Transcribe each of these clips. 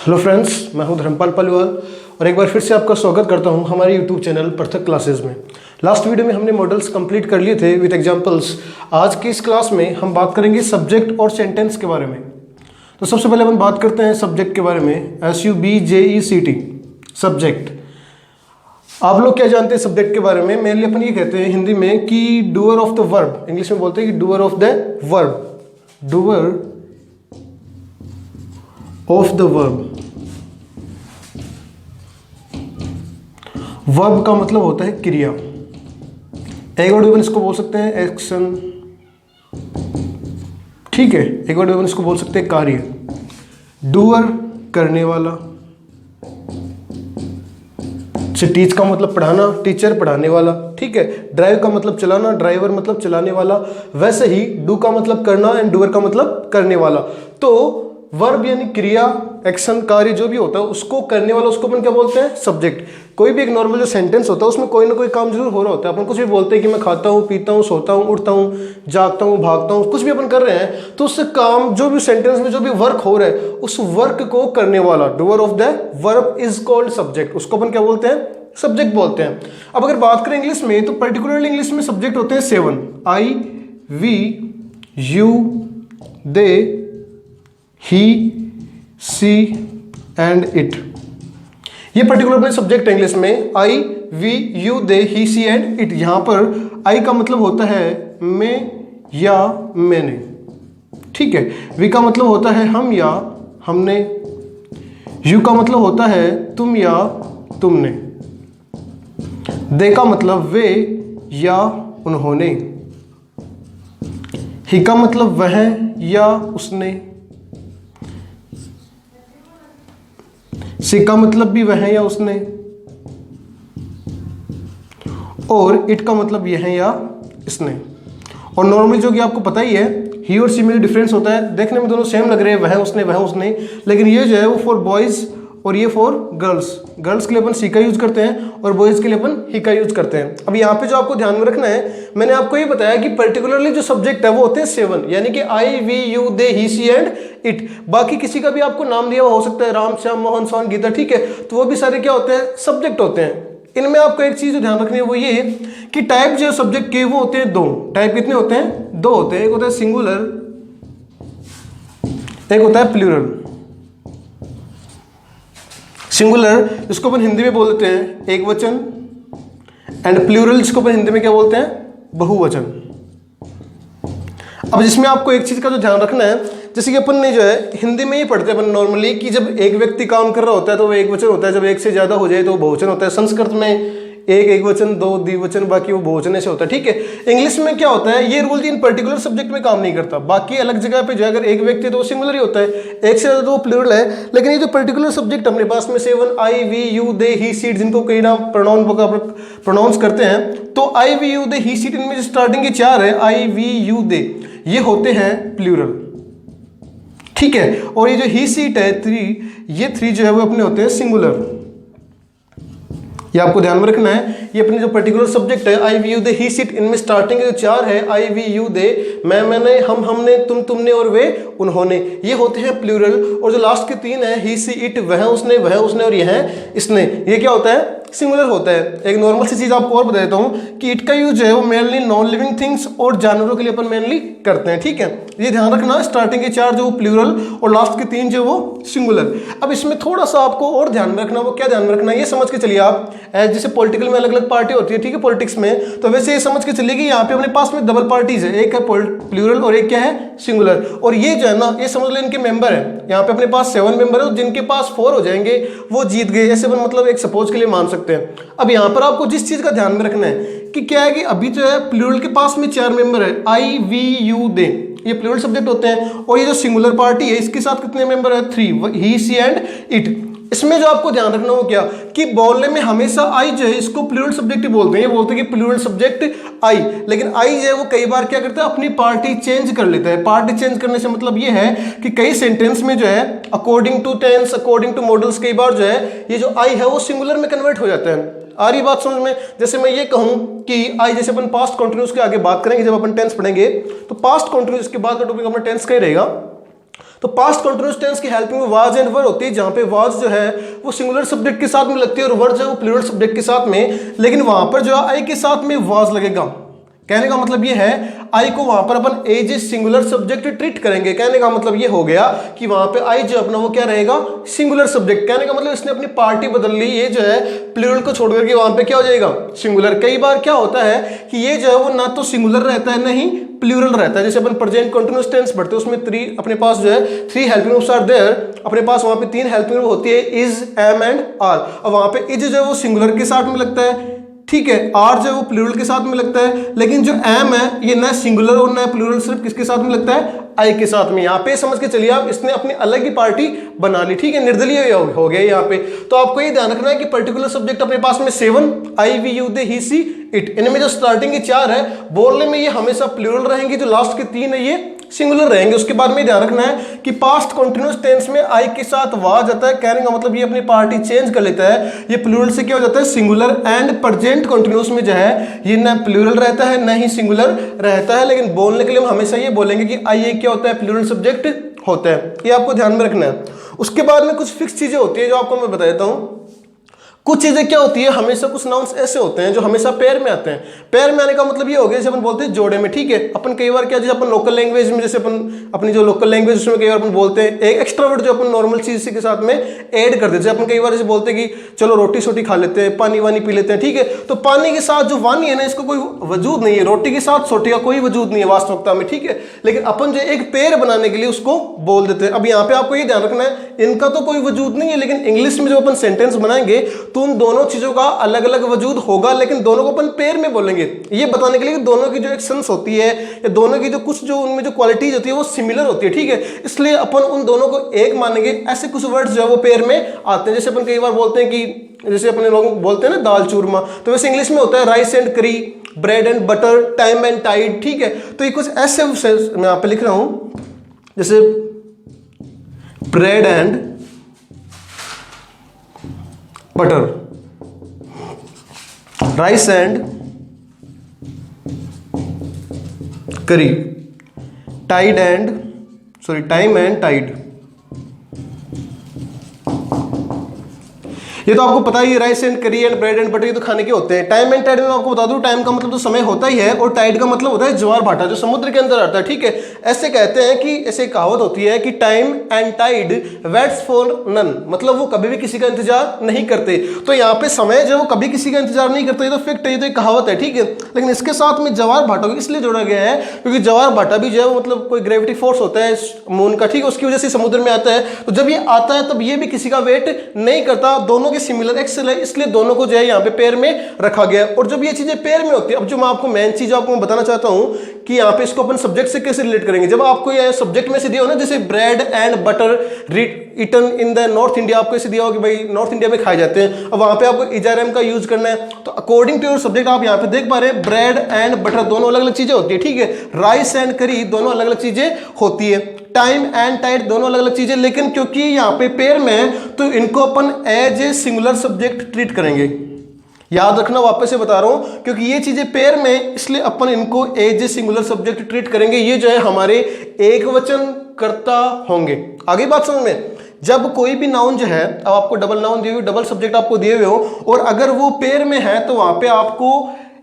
Hello friends, मैं हूं धर्मपाल पलवाल और एक बार फिर से आपका स्वागत करता हूं हमारे यूट्यूब चैनल पृथक क्लासेस में। लास्ट वीडियो में हमने मॉडल्स कंप्लीट कर लिए थे विद एग्जांपल्स। आज की इस क्लास में हम बात करेंगे सब्जेक्ट और सेंटेंस के बारे में। तो सबसे पहले हम बात करते हैं सब्जेक्ट के बारे में। SUBJECT subject. आप लोग क्या जानते हैं सब्जेक्ट के बारे में? मेनली अपन ये कहते हैं हिंदी में कि doer of the verb, English में बोलते हैं कि doer of the verb, doer of the verb. Verb का मतलब होता है क्रिया। एक वर्ड में इसको बोल सकते हैं एक्शन, ठीक है। एक वर्ड में इसको बोल सकते हैं कार्य। डूअर करने वाला, टीच का मतलब पढ़ाना, टीचर पढ़ाने वाला, ठीक है। ड्राइव का मतलब चलाना, ड्राइवर मतलब चलाने वाला। वैसे ही डू का मतलब करना एंड डूअर का मतलब करने वाला। तो वर्ब यानी क्रिया, एक्शन, कार्य जो भी होता है उसको करने वाला, उसको अपन क्या बोलते हैं? सब्जेक्ट। कोई भी एक नॉर्मल जो सेंटेंस होता है उसमें कोई ना कोई काम जरूर हो रहा होता है। अपन कुछ भी बोलते हैं कि मैं खाता हूँ, पीता हूँ, सोता हूँ, उठता हूँ, जागता हूँ, भागता हूँ, कुछ भी अपन कर रहे हैं तो उससे काम, जो भी सेंटेंस में जो भी वर्क हो रहा है उस वर्क को करने वाला, doer of the verb is called subject. उसको अपन क्या बोलते हैं? सब्जेक्ट बोलते हैं। अब अगर बात करें इंग्लिश में तो पर्टिकुलरली इंग्लिश में सब्जेक्ट होते हैं 7। I, we, you, they, he, she and it। ये पर्टिकुलर अपने सब्जेक्ट है इंग्लिश में। I, we, you, they, he, she and it। यहां पर I का मतलब होता है मैं या मैंने, ठीक है। We का मतलब होता है हम या हमने। You का मतलब होता है तुम या तुमने। They का मतलब वे या उन्होंने। He का मतलब वह या उसने। She का मतलब भी वह या उसने। और इट का मतलब यह है या इसने। और नॉर्मली जो कि आपको पता ही है, ही और सी में डिफरेंस होता है। देखने में दोनों सेम लग रहे हैं, वह उसने वह उसने, लेकिन ये जो है वो फॉर बॉयज और ये फॉर गर्ल्स। गर्ल्स के लिए अपन सी का यूज करते हैं और बॉयज के लिए अपन ही का यूज करते हैं। अब यहाँ पे जो आपको ध्यान में रखना है, मैंने आपको ये बताया कि पर्टिकुलरली जो सब्जेक्ट है वो होते हैं 7, यानी कि I, we, you, they, he, she and it. बाकी किसी का भी आपको नाम दिया हुआ हो सकता है, राम, श्याम, मोहन, सोहन, गीता, ठीक है। तो वो भी सारे क्या होते हैं? सब्जेक्ट होते हैं। इनमें आपको एक चीज ध्यान रखनी है, वो ये कि टाइप जो सब्जेक्ट के वो होते हैं 2 टाइप। कितने होते हैं? 2 होते हैं। एक होता है सिंगुलर, एक होता है प्लूरल। सिंगुलर जिसको अपन हिंदी में बोल देते हैं एक वचन, एंड प्लूरल जिसको अपन हिंदी में क्या बोलते हैं? बहुवचन। अब जिसमें आपको एक चीज का जो ध्यान रखना है, जैसे कि अपन ने जो है हिंदी में ही पढ़ते हैं अपन नॉर्मली कि जब एक व्यक्ति काम कर रहा होता है तो वो एक वचन होता है, जब एक से ज्यादा हो जाए तो वो बहुवचन होता है। संस्कृत में एक वचन, 2 द्विवचन, बाकी वो बहुवचन ऐसे होता है, ठीक है। इंग्लिश में क्या होता है, ये रूल इन पर्टिकुलर सब्जेक्ट में काम नहीं करता। बाकी अलग जगह पे जो अगर एक व्यक्ति है तो वो सिंगुलर ही होता है, एक से ज्यादा तो वो प्लूरल है। लेकिन ये जो पर्टिकुलर सब्जेक्ट अपने पास में 7 I, we, you, they, he, she, जिनको कई नाम प्रोनाउंस करते हैं, तो I, we, you, they, he, she, इनमें जो स्टार्टिंग के 4 है I, we, you, they, ये होते हैं प्लूरल, ठीक है। और ये जो ही सीट है 3, ये 3 जो है वो अपने होते हैं सिंगुलर। ये आपको ध्यान में रखना है। ये अपने जो पर्टिकुलर सब्जेक्ट है I, we, you, they, he, she it, इनमें स्टार्टिंग के जो 4 है आई, वी, यू, दे, मैं, मैंने, हम, हमने, तुम, तुमने और वे, उन्होंने, ये होते हैं प्लूरल। और जो लास्ट के 3 है ही, सी, इट, वह उसने और यह इसने, ये क्या होता है? सिंगुलर होता है। एक नॉर्मल सी चीज आपको और बता देता हूँ कि इट का यूज है वो मेनली नॉन लिविंग थिंग्स और जानवरों के लिए अपन मेनली करते हैं, ठीक है। ये ध्यान रखना, स्टार्टिंग के 4 जो प्लूरल और लास्ट के 3 जो वो सिंगुलर। अब इसमें थोड़ा सा आपको और ध्यान में रखना, वो क्या ध्यान में रखना, ये समझ के चलिए आप, जैसे पॉलिटिकल में अलग अलग पार्टी होती है, ठीक है, पॉलिटिक्स में, तो वैसे ये समझ के चलिए कि यहाँ पे अपने पास में डबल पार्टीज है, एक है प्लूरल और एक क्या है? सिंगुलर। और ये जो है ना, ये समझ लो इनके मेंबर है। यहाँ पे अपने पास 7 मेंबर है, जिनके पास 4 हो जाएंगे वो जीत गए, ऐसे मतलब एक सपोज के लिए मान सकते हैं। अब यहाँ पर आपको जिस चीज का ध्यान में रखना है कि क्या है कि अभी जो है प्लूरल के पास में 4 मेंबर है, आई, वी, यू, दे, ये प्लूरल सब्जेक्ट होते हैं। और ये जो सिंगुलर पार्टी है इसके साथ कितने मेंबर है? 3, ही, सी एंड इट। इसमें जो आपको ध्यान रखना हो क्या कि बोलने में हमेशा आई जो है इसको प्लूरल सब्जेक्ट ही बोलते हैं। ये बोलते हैं कि प्लूरल सब्जेक्ट आई, लेकिन आई जो है वो कई बार क्या करता है? अपनी पार्टी चेंज कर लेता है। पार्टी चेंज करने से मतलब ये है कि कई सेंटेंस में जो है according to tense, according to models, कई बार जो है ये जो आई है वो सिंगुलर में कन्वर्ट हो जाता है। आ रही बात समझ में? जैसे मैं ये कहूं कि आई, जैसे अपन पास्ट कंटिन्यूअस के आगे बात करेंगे जब अपन टेंस पढ़ेंगे, तो पास्ट कंटिन्यूअस के बाद का टॉपिक अपना टेंस का ही रहेगा। तो पास्ट कंटिन्यूअस टेंस की हेल्पिंग में वाज एंड वर होती है, जहां पे वाज जो है वो सिंगुलर सब्जेक्ट के साथ में लगती है और वर जो है वो प्लूरल सब्जेक्ट के साथ में, लेकिन वहां पर जो है आई के साथ में वाज लगेगा। कहने का मतलब ये है आई को वहां पर अपन as a singular subject treat करेंगे। कहने का मतलब ये हो गया कि वहां पे आई जो अपना वो क्या रहेगा, सिंगुलर सब्जेक्ट। कहने का मतलब इसने अपनी पार्टी बदल ली, ये जो है प्लूरल को छोड़ करके वहां पे क्या हो जाएगा, सिंगुलर। कई बार क्या होता है कि ये जो है वो ना तो सिंगुलर रहता है, नहीं प्लूरल रहता है। जैसे अपन प्रेजेंट कंटीन्यूअस टेंस पढ़ते हैं, उसमें थ्री अपने पास जो है three helping verbs are there, अपने पास वहां पे तीन हेल्पिंग वर्ब होती है, इज, एम एंड आर। अब वहां पे इज जो है वो सिंगुलर के साथ में लगता है, ठीक है, आर जो है वो प्लूरल के साथ में लगता है, लेकिन जो एम है ये ना सिंगुलर और ना प्लूरल, सिर्फ किसके साथ में लगता है, आई के साथ में। यहाँ पे समझ के चलिए आप, इसने अपनी अलग ही पार्टी बना ली, ठीक है, निर्दलीय हो गया यहाँ पे। तो आपको ये ध्यान रखना है कि पर्टिकुलर सब्जेक्ट अपने पास में 7 I, we, you, they, he, she, it, इनमें जो स्टार्टिंग की 4 है बोलने में ये हमेशा प्लूरल रहेंगी, जो लास्ट के 3 है ये सिंगुलर रहेंगे। उसके बाद में ध्यान रखना है कि पास्ट कंटीन्यूअस टेंस में आई के साथ वाज आता है। कहने का मतलब ये अपनी पार्टी चेंज कर लेता है, ये प्लूरल से क्या हो जाता है, सिंगुलर। एंड प्रेजेंट कंटीन्यूअस में जो है ये ना प्लूरल रहता है ना ही सिंगुलर रहता है, लेकिन बोलने के लिए हम हमेशा ये बोलेंगे कि आई क्या होता है, प्लूरल सब्जेक्ट होता है। ये आपको ध्यान में रखना है। उसके बाद में कुछ फिक्स चीजें होती है जो आपको मैं बता देता हूं। कुछ चीजें क्या होती है, हमेशा कुछ नाउन्स ऐसे होते हैं जो हमेशा पेयर में आते हैं। पेयर में आने का मतलब ये हो गया जैसे अपन बोलते हैं जोड़े में, ठीक है। अपन कई बार क्या, जैसे अपन लोकल लैंग्वेज में, जैसे अपन अपनी जो लोकल लैंग्वेज उसमें कई बार अपन बोलते हैं एक एक्स्ट्रा वर्ड जो अपन नॉर्मल चीज के साथ में ऐड कर देते हैं। अपन कई बार जैसे बोलते हैं कि चलो रोटी सोटी खा लेते हैं, पानी वानी पी लेते हैं, ठीक है। तो पानी के साथ जो वानी है ना, इसको कोई वजूद नहीं है, रोटी के साथ सोटी का कोई वजूद नहीं है वास्तविकता में, ठीक है। लेकिन अपन जो एक पेयर बनाने के लिए उसको बोल देते हैं। अब यहाँ पे आपको ये ध्यान रखना है, इनका तो कोई वजूद नहीं है, लेकिन इंग्लिश में जब अपन सेंटेंस बनाएंगे तो उन दोनों चीजों का अलग अलग वजूद होगा, लेकिन दोनों को अपन पेयर में बोलेंगे, ये बताने के लिए कि दोनों की जो एक सेंस होती है या दोनों की जो कुछ जो उनमें जो क्वालिटीज होती है वो सिमिलर होती है, ठीक है। इसलिए अपन उन दोनों को एक मानेंगे। ऐसे कुछ वर्ड्स जो है वो पेयर में आते हैं। जैसे अपन कई बार बोलते हैं कि जैसे अपने लोग बोलते हैं ना दाल चूरमा, तो वैसे इंग्लिश में होता है rice and curry, bread and butter, time and tide, ठीक है। तो ये कुछ ऐसे मैं यहाँ पे लिख रहा हूं, जैसे bread and butter, rice and curry, tide and time and tide. ये तो आपको पता ही है, rice and curry and bread and butter ये तो खाने के होते हैं। टाइम एंड टाइड में आपको बता दूं, टाइम का मतलब तो समय होता ही है और टाइड का मतलब होता है ज्वार भाटा जो समुद्र के अंदर आता है, ठीक है। ऐसे कहते हैं कि ऐसे कहावत होती है कि time and tide waits for none, मतलब वो कभी भी किसी का इंतजार नहीं करते। तो यहाँ पे समय जो वो कभी किसी का इंतजार नहीं करते, ये तो फैक्ट है, ये तो एक कहावत है, ठीक है। लेकिन इसके साथ में ज्वार भाटा को इसलिए जोड़ा गया है क्योंकि ज्वार भाटा भी जो है वो मतलब कोई ग्रेविटी फोर्स होता है मून का, ठीक है, उसकी वजह से समुद्र में आता है। तो जब ये आता है तब ये भी किसी का वेट नहीं करता, दोनों के सिमिलर एक्सेल है, इसलिए दोनों को जो है यहाँ पे पेयर में रखा गया। और जब ये चीजें पेयर में होती है, अब जो मैं आपको मेन चीज आपको मैं बताना चाहता हूँ कि यहाँ पे इसको अपन सब्जेक्ट से कैसे रिलेट करेंगे। जब आपको ये सब्जेक्ट में से दिया हो ना, जैसे bread and butter eaten in the North India, आपको ऐसे दिया हो कि भाई नॉर्थ इंडिया में खाए जाते हैं, अब वहां पे आपको इजआरएम का यूज करना है। तो अकॉर्डिंग टू योर सब्जेक्ट आप यहाँ पे देख पा रहे हैं ब्रेड एंड बटर दोनों अलग अलग चीजें होती है, ठीक है। राइस एंड करी दोनों अलग अलग चीजें होती है, टाइम एंड टाइड दोनों अलग अलग चीजें, लेकिन क्योंकि यहाँ पे पेयर में है तो इनको अपन as a singular subject treat करेंगे। याद रखना, वापस से बता रहा हूं, क्योंकि ये चीजें पेयर में, इसलिए अपन इनको as a singular subject treat करेंगे। ये जो है हमारे एक वचन कर्ता होंगे। आगे बात समझ में, जब कोई भी नाउन जो है, अब आपको डबल नाउन दिए हुए, डबल सब्जेक्ट आपको दिए हुए हो और अगर वो पेयर में है तो वहां पे आपको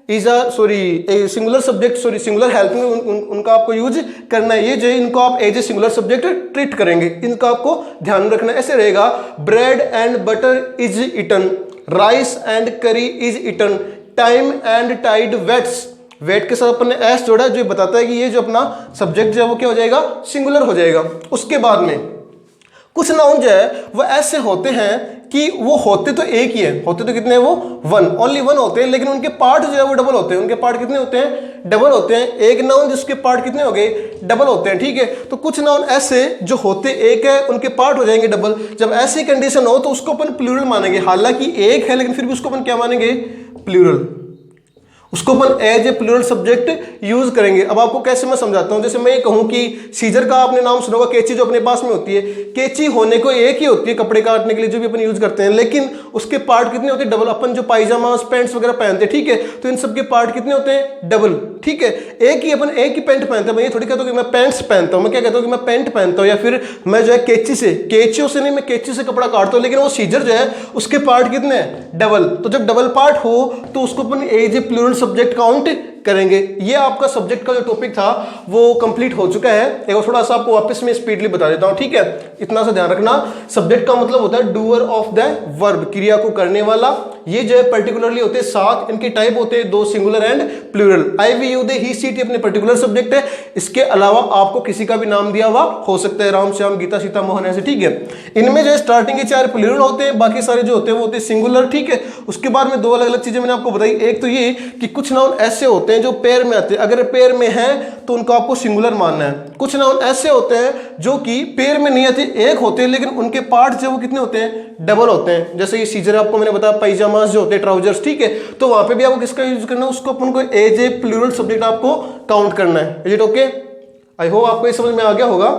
सिंगुलर सब्जेक्ट सिंगुलर हेल्पिंग उनका आपको यूज करना है। ये जो है इनको आप as a singular subject treat करेंगे, इनका आपको ध्यान रखना। ऐसे रहेगा bread and butter is eaten, rice and curry is eaten, time and tide waits, wait के साथ अपन ने एस जोड़ा जो बताता है कि ये जो अपना सब्जेक्ट जो है वो क्या हो जाएगा, सिंगुलर हो जाएगा। उसके बाद में कुछ नाउन जो है वो ऐसे होते हैं कि वो होते तो एक ही है, होते तो कितने हैं वो, वन, ओनली वन होते हैं, लेकिन उनके पार्ट जो है वो डबल होते हैं। उनके पार्ट कितने होते हैं, डबल होते हैं। एक नाउन जिसके पार्ट कितने हो गए, डबल होते हैं, ठीक है। तो कुछ नाउन ऐसे जो होते एक है, उनके पार्ट हो जाएंगे डबल। जब ऐसी कंडीशन हो तो उसको अपन प्लूरल मानेंगे, हालांकि एक है लेकिन फिर भी उसको अपन क्या मानेंगे, प्लूरल। उसको अपन as a plural subject use करेंगे। अब आपको कैसे मैं समझाता हूं, जैसे मैं ये कहूं कि सीजर का आपने नाम सुना होगा, कैंची जो अपने पास में होती है, कैंची होने को एक ही होती है कपड़े काटने के लिए जो भी अपन यूज करते हैं, लेकिन उसके पार्ट कितने होते हैं, डबल। अपन जो पायजामा पैंट्स वगैरह पहनते हैं, ठीक है, तो इन सबके पार्ट कितने होते हैं, डबल, ठीक है। एक ही पैंट पहनते हैं, मैं ये थोड़ी कहता हूं कि मैं पैंट्स पहनता हूं, मैं क्या कहता हूं कि मैं पैंट पहनता हूं, या फिर मैं जो है कैंचियों से नहीं, मैं कैंची से कपड़ा काटता हूं, लेकिन वो सीजर जो है उसके पार्ट कितने हैं, डबल। तो जब डबल पार्ट हो तो उसको अपन as a plural subject count करेंगे। ये आपका सब्जेक्ट का जो टॉपिक था वो कंप्लीट हो चुका है। एक और थोड़ा सा आपको वापस में स्पीडली बता देता हूं, ठीक है। इतना सा ध्यान रखना, सब्जेक्ट का मतलब होता है डूअर ऑफ द वर्ब, क्रिया को करने वाला। ये जो है पर्टिकुलरली होते हैं 7, इनके टाइप होते हैं 2 singular and plural. I we you they he she it अपने पर्टिकुलर सब्जेक्ट है। इसके अलावा आपको किसी का भी नाम दिया हुआ हो सकता है, राम श्याम गीता सीता मोहन ऐसे, ठीक है। इनमें जो है स्टार्टिंग के 4 प्लूरल होते हैं, बाकी सारे जो होते हैं वो होते हैं सिंगुलर, ठीक है। उसके बाद में 2 अलग अलग चीजें मैंने आपको बताई। एक तो ये कि कुछ नाउन ऐसे होते हैं जो पेयर में आते हैं, अगर पेयर में है तो उनको आपको सिंगुलर मानना है। कुछ नाउन ऐसे होते हैं जो कि पेयर में नहीं आते, एक होते हैं, लेकिन उनके पार्ट जो वो कितने होते हैं, डबल होते हैं। जैसे ये सीजर आपको मैंने बताया, पायजामास जो होते हैं, ट्राउजर्स, ठीक है। तो वहां पे भी आपको किसका यूज करना है, उसको अपन को एज ए प्लूरल सब्जेक्ट आपको काउंट करना है। Is it okay? I hope आपको ये समझ में आ गया होगा।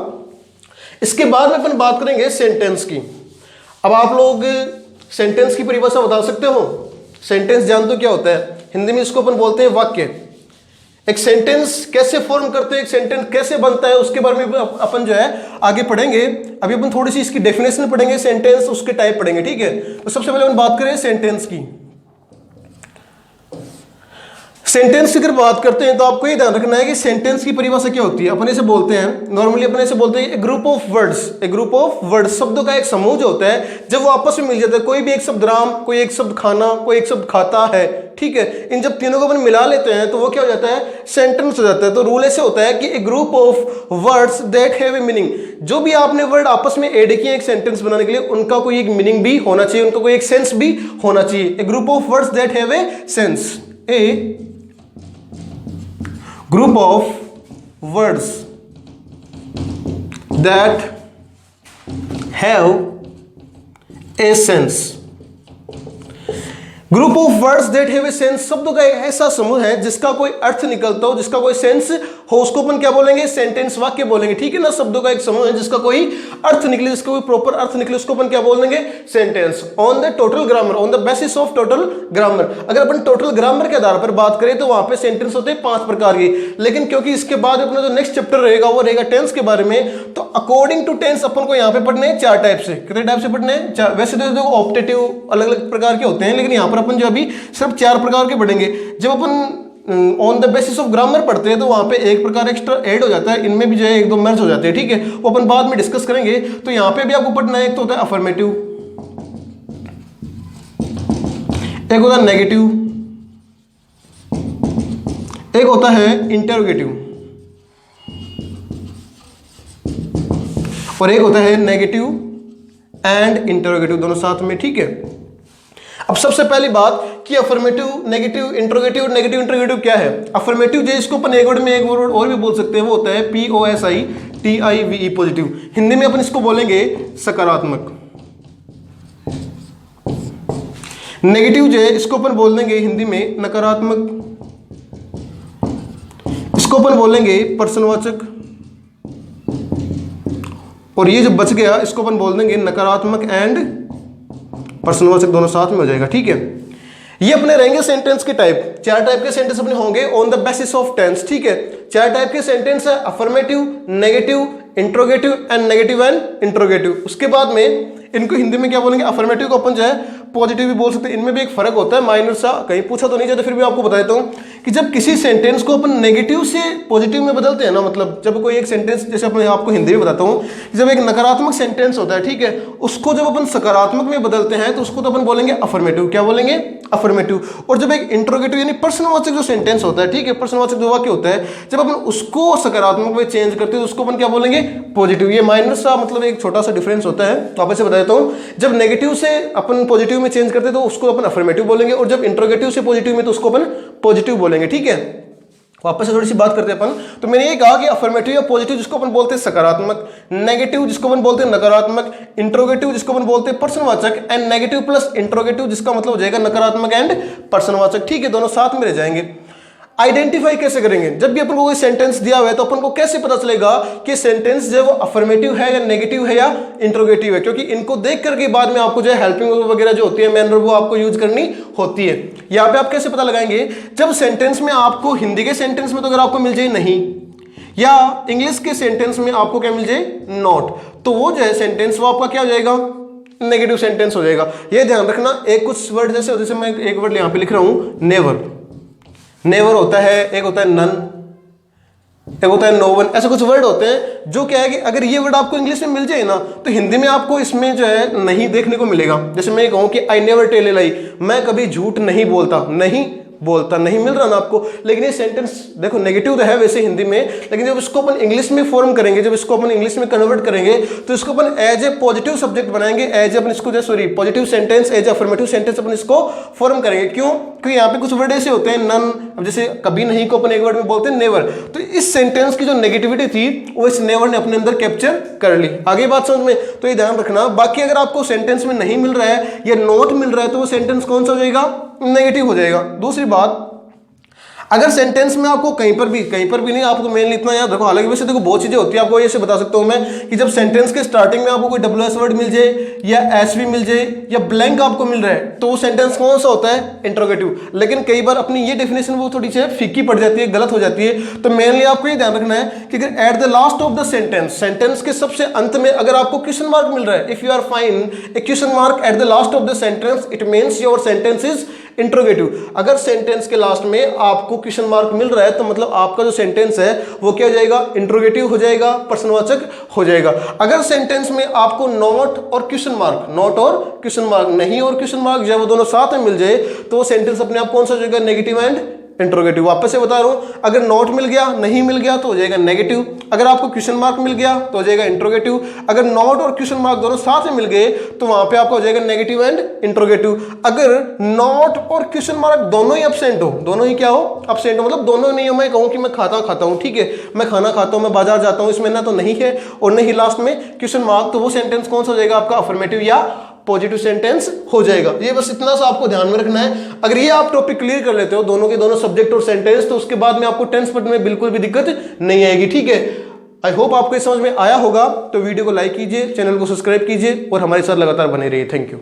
इसके बाद में अपन बात करेंगे सेंटेंस की। अब आप लोग सेंटेंस की परिभाषा बता सकते हो? सेंटेंस जानते हो क्या होता है? हिंदी में इसको अपन बोलते हैं वाक्य। एक सेंटेंस कैसे फॉर्म करते हैं, एक सेंटेंस कैसे बनता है, उसके बारे में अपन जो है आगे पढ़ेंगे। अभी अपन थोड़ी सी इसकी डेफिनेशन पढ़ेंगे, सेंटेंस उसके टाइप पढ़ेंगे, ठीक है। तो सबसे पहले अपन बात करें सेंटेंस की। सेंटेंस की अगर बात करते हैं तो आपको ये ध्यान रखना है कि सेंटेंस की परिभाषा क्या होती है। अपन इसे बोलते हैं, नॉर्मली अपन इसे बोलते हैं group of words. A group of words, शब्दों का एक समूह जो होता है, जब वो आपस में मिल जाता है, कोई भी एक शब्द राम, कोई एक शब्द खाना, कोई एक शब्द खाता है, ठीक है। इन जब तीनों को अपन मिला लेते हैं तो वो क्या हो जाता है, सेंटेंस हो जाता है। तो रूल ऐसे होता है कि a group of words that have a meaning. जो भी आपने वर्ड आपस में ऐड किए एक सेंटेंस बनाने के लिए, उनका कोई एक मीनिंग भी होना चाहिए, उनका कोई एक सेंस भी होना चाहिए। A group of words that have a sense. A group of words that have a sense। Group of words that have a sense, शब्दों का एक ऐसा समूह है जिसका कोई अर्थ निकलता हो, जिसका कोई सेंस हो, उसको अपन क्या बोलेंगे, सेंटेंस, वाक्य बोलेंगे, ठीक है ना। शब्दों का एक समूह है जिसका कोई अर्थ निकले, जिसका कोई प्रॉपर अर्थ निकले, उसको अपन क्या बोलेंगे, sentence. On the total grammar, on the basis of total grammar. अगर अपन टोटल ग्रामर के आधार पर बात करें तो वहां पे सेंटेंस होते हैं 5 प्रकार के। लेकिन क्योंकि इसके बाद अपना जो नेक्स्ट चैप्टर रहेगा वो रहेगा टेंस के बारे में, तो अकॉर्डिंग टू टेंस अपन को यहाँ पे पढ़ने हैं 4 टाइप से। कितने टाइप से पढ़ने हैं? वैसे तो ऑप्टेटिव अलग अलग प्रकार के होते हैं, लेकिन यहाँ पर अपन जो अभी सिर्फ 4 प्रकार के पढ़ेंगे। जब अपन on the basis of grammar पढ़ते हैं तो वहां पे एक प्रकार एक्स्ट्रा ऐड हो जाता है, इनमें भी जो है 1-2 मर्ज हो जाते हैं, ठीक है। वो अपन बाद में डिस्कस करेंगे। तो यहां पे भी आपको पढ़ना है, एक तो होता है अफर्मेटिव, एक होता है नेगेटिव, एक होता है इंटरोगेटिव, और एक होता है नेगेटिव एंड इंटरोगेटिव, दोनों साथ में, ठीक है। अब सबसे पहली बात कि affirmative, negative, interrogative, negative interrogative क्या है। अफर्मेटिव जो इसको अपन एक वर्ड में एक वर्ड और भी बोल सकते हैं, वो होता है POSITIVE, पॉजिटिव। हिंदी में अपन इसको बोलेंगे सकारात्मक। नेगेटिव जो है इसको अपन बोल देंगे हिंदी में नकारात्मक, इसको अपन बोलेंगे प्रश्नवाचक, और ये जो बच गया इसको अपन बोल देंगे नकारात्मक एंड प्रश्नवाचक, दोनों साथ में हो जाएगा, ठीक है। ये अपने रहेंगे सेंटेंस के टाइप। 4 टाइप के सेंटेंस अपने होंगे on the basis of tense, ठीक है। 4 टाइप के सेंटेंस है, affirmative, negative, interrogative and negative and interrogative. उसके बाद में इनको हिंदी में क्या बोलेंगे, अफर्मेटिव को अपन जो है पॉजिटिव भी बोल सकते हैं। इनमें भी एक फर्क होता है माइनर सा, कहीं पूछा तो नहीं जाता, फिर भी आपको बता देता हूँ कि जब किसी सेंटेंस को अपन नेगेटिव से पॉजिटिव में बदलते हैं ना, मतलब जब कोई एक सेंटेंस, जैसे अपने आपको हिंदी में बताता हूँ, जब एक नकारात्मक सेंटेंस होता है, ठीक है, उसको जब अपन सकारात्मक में बदलते हैं तो उसको तो अपन बोलेंगे अफर्मेटिव। क्या बोलेंगे? अफर्मेटिव। और जब एक इंट्रोगेटिव यानी प्रश्नवाचक जो सेंटेंस होता है, ठीक है, प्रश्नवाचक जो वाक्य होता है, जब अपन उसको सकारात्मक में चेंज करते हैं तो उसको अपन क्या बोलेंगे, पॉजिटिव। ये माइनर सा मतलब एक छोटा सा डिफरेंस होता है, तो वापस से बता देता हूँ। जब नेगेटिव से अपन पॉजिटिव में चेंज करते हैं तो उसको अपन अफर्मेटिव बोलेंगे, और जब इंट्रोगेटिव से पॉजिटिव में तो उसको अपन पॉजिटिव बोलेंगे, ठीक है। वापस से थोड़ी सी बात करते हैं अपन। तो मैंने ये कहा कि अफर्मेटिव या पॉजिटिव जिसको अपन बोलते हैं सकारात्मक, नेगेटिव जिसको अपन बोलते हैं नकारात्मक, इंट्रोगेटिव जिसको अपन बोलते हैं प्रश्नवाचक, एंड नेगेटिव प्लस इंट्रोगेटिव जिसका मतलब हो जाएगा नकारात्मक एंड प्रश्नवाचक, ठीक है, दोनों साथ में रह जाएंगे। आइडेंटिफाई कैसे करेंगे? जब भी अपन को कोई सेंटेंस दिया हुआ है तो अपन को कैसे पता चलेगा कि सेंटेंस जो है वो अफर्मेटिव है या नेगेटिव है या इंट्रोगेटिव है? क्योंकि इनको देख करके बाद में आपको जो है हेल्पिंग वगैरह जो होती है मैनर वो आपको यूज करनी होती है। यहाँ पे आप कैसे पता लगाएंगे? जब सेंटेंस में आपको हिंदी के सेंटेंस में तो अगर आपको मिल जाए नहीं, या इंग्लिश के सेंटेंस में आपको क्या मिल जाए नॉट, तो वो जो है सेंटेंस वो आपका क्या हो जाएगा? नेगेटिव सेंटेंस हो जाएगा। ये ध्यान रखना। एक कुछ वर्ड जैसे मैं एक वर्ड यहाँ पे लिख रहा हूं नेवर, नेवर होता है, एक होता है नन, एक होता है नो वन, ऐसे कुछ वर्ड होते हैं जो क्या है कि अगर ये वर्ड आपको इंग्लिश में मिल जाए ना तो हिंदी में आपको इसमें जो है नहीं देखने को मिलेगा। जैसे मैं कहूं कि आई नेवर टेल ए लाई, मैं कभी झूठ नहीं बोलता, नहीं बोलता, नहीं मिल रहा ना आपको। लेकिन ये सेंटेंस देखो नेगेटिव तो है वैसे हिंदी में, लेकिन जब इसको अपन इंग्लिश में फॉर्म करेंगे, जब इसको अपन इंग्लिश में कन्वर्ट करेंगे तो इसको अपन एज ए पॉजिटिव सब्जेक्ट बनाएंगे, एज अपन इसको sorry positive sentence, as affirmative sentence अपन इसको फॉर्म करेंगे। क्यों? क्योंकि यहाँ पे कुछ वर्ड ऐसे होते हैं नन, अब जैसे कभी नहीं को अपन एक वर्ड में बोलते हैं नेवर, तो इस सेंटेंस की जो नेगेटिविटी थी वो इस नेवर ने अपने अंदर कैप्चर कर ली। आगे बात समझ में? तो ये ध्यान रखना। बाकी अगर आपको सेंटेंस में नहीं मिल रहा है या नॉट मिल रहा है तो वो सेंटेंस कौन सा हो जाएगा? नेगेटिव हो जाएगा। दूसरी बात, अगर सेंटेंस में आपको कहीं पर भी नहीं, आपको मेनली इतना याद रखो, हालांकि वैसे देखो बहुत चीजें होती है, आपको ऐसे बता सकता हूं मैं कि जब सेंटेंस के स्टार्टिंग में आपको कोई WS वर्ड मिल जाए या SV मिल जाए या ब्लैंक आपको मिल रहा है तो वो सेंटेंस कौन सा होता है? इंट्रोगेटिव। लेकिन कई बार अपनी ये डेफिनेशन वो थोड़ी सी फीकी पड़ जाती है, गलत हो जाती है। तो मेनली आपको ये ध्यान रखना है कि अगर eight the last of the sentence, sentence के सबसे अंत में अगर आपको क्वेश्चन मार्क मिल रहा है, if you are fine a question mark at the last of the sentence, it means your sentence is interrogative. अगर सेंटेंस के लास्ट में आपको क्वेश्चन मार्क मिल रहा है तो मतलब आपका जो सेंटेंस है वो क्या हो जाएगा? इंट्रोगेटिव हो जाएगा, प्रश्नवाचक हो जाएगा। अगर सेंटेंस में आपको नॉट और क्वेश्चन मार्क, नॉट और क्वेश्चन मार्क, नहीं और क्वेश्चन मार्क जब वो दोनों साथ में मिल जाए तो वो सेंटेंस अपने आप कौन सा हो जाएगा? Negative and interrogative. वापस से बता रहा हूं, अगर नॉट मिल गया, नहीं मिल गया तो हो जाएगा नेगेटिव, अगर आपको क्वेश्चन मार्क मिल गया तो हो जाएगा इंट्रोगेटिव, अगर नॉट और क्वेश्चन मार्क दोनों साथ में मिल गए तो वहां पे आपका हो जाएगा नेगेटिव एंड इंट्रोगेटिव। अगर नॉट और क्वेश्चन मार्क दोनों ही एब्सेंट हो, दोनों ही क्या हो? एब्सेंट हो, मतलब दोनों नहीं हो। मैं कहूं कि मैं खाता हूं, ठीक है, मैं खाना खाता हूं, मैं बाजार जाता हूं, इसमें ना तो नहीं है और नहीं लास्ट में क्वेश्चन मार्क, तो वो सेंटेंस कौन सा हो जाएगा? आपका अफर्मेटिव या पॉजिटिव सेंटेंस हो जाएगा। ये बस इतना सा आपको ध्यान में रखना है। अगर ये आप टॉपिक क्लियर कर लेते हो दोनों के दोनों सब्जेक्ट और सेंटेंस, तो उसके बाद में आपको टेंस पढ़ने में बिल्कुल भी दिक्कत नहीं आएगी, ठीक है। आई होप आपको ये समझ में आया होगा। तो वीडियो को लाइक कीजिए, चैनल को सब्सक्राइब कीजिए और हमारे साथ लगातार बने रहिए। Thank you.